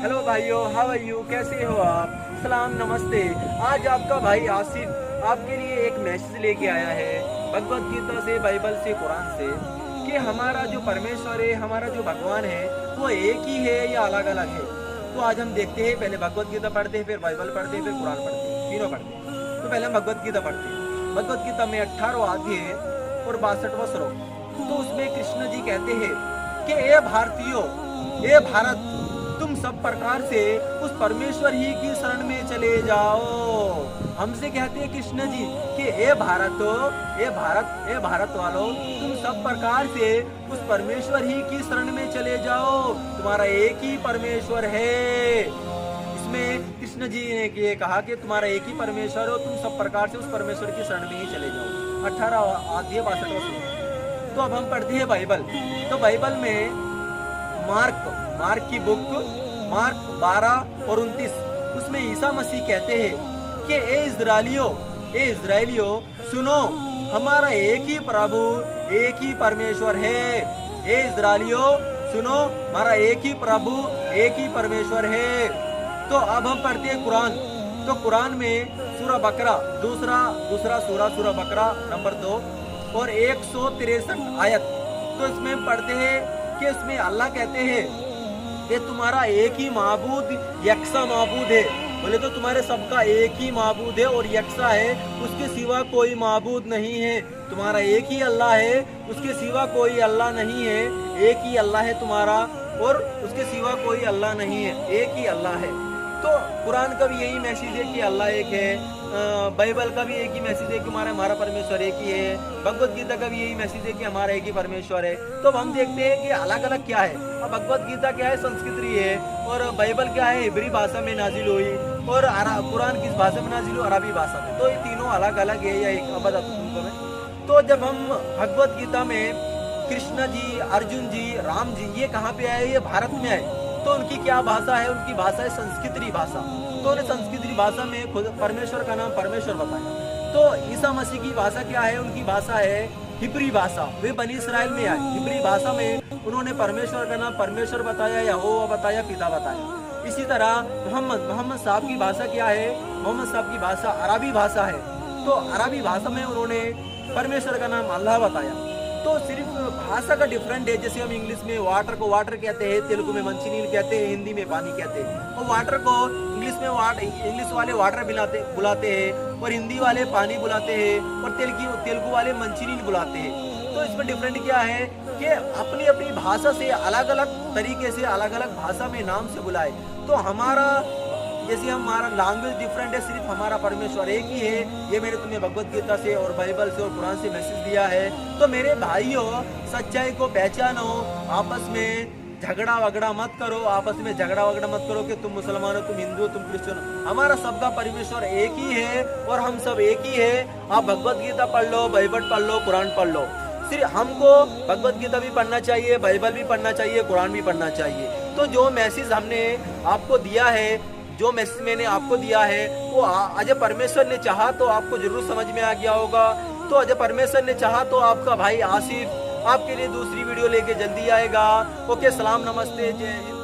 Hello भाइयों, how are you, कैसे हो आप? सलाम नमस्ते। आज आपका भाई आसिफ आपके लिए एक मैसेज लेके आया है भगवत गीता से, बाइबल से, कुरान से कि हमारा जो परमेश्वर है, हमारा जो भगवान है वो एक ही है या अलग अलग है। तो आज हम देखते हैं, पहले भगवत गीता पढ़ते हैं, फिर बाइबल पढ़ते हैं, फिर कुरान पढ़ते हैं, तीनों पढ़ते हैं। तो पहले हम भगवत गीता पढ़ते हैं। भगवत गीता में 18वां अध्याय और 62वां श्लोक। तो उसमें कृष्ण जी कहते हैं कि ए भारतीयों, ए भारत, तुम सब प्रकार से उस परमेश्वर ही की शरण में चले जाओ। हमसे कहते हैं कृष्ण जी कि ए भारतो, ए भारत वालों, तुम सब प्रकार से उस परमेश्वर ही की शरण में चले जाओ। तुम्हारा एक ही परमेश्वर है। इसमें कृष्ण जी ने ये कहा कि तुम्हारा एक ही परमेश्वर हो, तुम सब प्रकार से उस परमेश्वर की शरण में ही चले जाओ। 18 अध्याय 62वां श्लोक। तो अब हम पढ़ते हैं बाइबल। तो बाइबल में मार्क की बुक, मार्क 12 और 29, उसमें ईसा मसीह कहते हैं कि ए इजराइलियों, सुनो, हमारा एक ही प्रभु, एक ही परमेश्वर है। ए इजराइलियों, सुनो, हमारा एक ही प्रभु, एक ही परमेश्वर है। तो अब हम पढ़ते हैं कुरान। तो कुरान में सूरा बकरा, दूसरा सूरा बकरा नंबर 2 और 163 आयत। तो इसमें पढ़ते हैं कि इसमें अल्लाह कहते हैं कि तुम्हारा एक ही माबूद, यकसा माबूद है। बोले तो तुम्हारे सबका एक ही माबूद है और यकसा है, उसके सिवा कोई माबूद नहीं है। तुम्हारा एक ही अल्लाह है, उसके सिवा कोई अल्लाह नहीं है। एक ही अल्लाह है तुम्हारा और उसके सिवा कोई अल्लाह नहीं है, एक ही अल्लाह है। तो कुरान का भी यही मैसेज है कि अल्लाह एक है। बाइबल का भी एक ही मैसेज है कि हमारा परमेश्वर एक ही है। भगवत गीता का भी यही मैसेज है कि हमारा एक ही परमेश्वर है। तो अब हम देखते हैं कि अलग अलग क्या है। अब भगवत गीता क्या है, संस्कृत है, और बाइबल क्या है, इब्री भाषा में नाजिल हुई, और कुरान किस भाषा में नाजिल हुई, अरबी भाषा में। तो ये तीनों अलग अलग है या एक, अब बताता हूं तुमको मैं। तो जब हम भगवत गीता में कृष्ण जी, अर्जुन जी, राम जी, ये कहाँ पे आए, ये भारत में आए। तो उनकी क्या भाषा है, उनकी भाषा है संस्कृत भाषा। तो उन्हें संस्कृत भाषा में खुद परमेश्वर का नाम परमेश्वर बताया। तो ईसा मसीह की भाषा क्या है, उनकी भाषा है हिब्री भाषा। वे बनी इसराइल में आए। हिब्री भाषा में उन्होंने परमेश्वर का नाम परमेश्वर बताया, यहोवा बताया, पिता बताया। इसी तरह मोहम्मद साहब की भाषा क्या है, मोहम्मद साहब की भाषा अरबी भाषा है। तो अरबी भाषा में उन्होंने परमेश्वर का नाम अल्लाह बताया। तो सिर्फ भाषा का डिफरेंट है। जैसे हम इंग्लिश में वाटर को वाटर कहते हैं, तेलुगु में मंचिनील कहते हैं, हिंदी में पानी कहते हैं। और वाटर को इंग्लिश वाले वाटर बुलाते हैं, और हिंदी वाले पानी बुलाते हैं, और तेलुगु वाले मंचिनील बुलाते हैं। तो इसमें डिफरेंट क्या है कि अपनी अपनी भाषा से अलग अलग तरीके से, अलग अलग भाषा में नाम से बुलाए। तो हमारा जैसे हमारा लैंग्वेज डिफरेंट है, सिर्फ हमारा परमेश्वर एक ही है। ये मैंने तुम्हें भगवत गीता से और बाइबल से और कुरान से मैसेज दिया है। तो मेरे भाइयों, सच्चाई को पहचानो, आपस में झगड़ा वगड़ा मत करो, आपस में झगड़ा वगड़ा मत करो कि तुम मुसलमान हो, तुम हिंदू हो, तुम क्रिश्चियन हो। हमारा सबका परमेश्वर एक ही है और हम सब एक ही है। आप भगवत गीता पढ़ लो, बाइबल पढ़ लो, कुरान पढ़ लो। सिर्फ हमको भगवत गीता भी पढ़ना चाहिए, बाइबल भी पढ़ना चाहिए, कुरान भी पढ़ना चाहिए। तो जो मैसेज हमने आपको दिया है, जो मैसेज मैंने आपको दिया है, वो अजय परमेश्वर ने चाहा तो आपको जरूर समझ में आ गया होगा। तो अजय परमेश्वर ने चाहा तो आपका भाई आसिफ आपके लिए दूसरी वीडियो लेके जल्दी आएगा। ओके, सलाम नमस्ते, जय हिंद।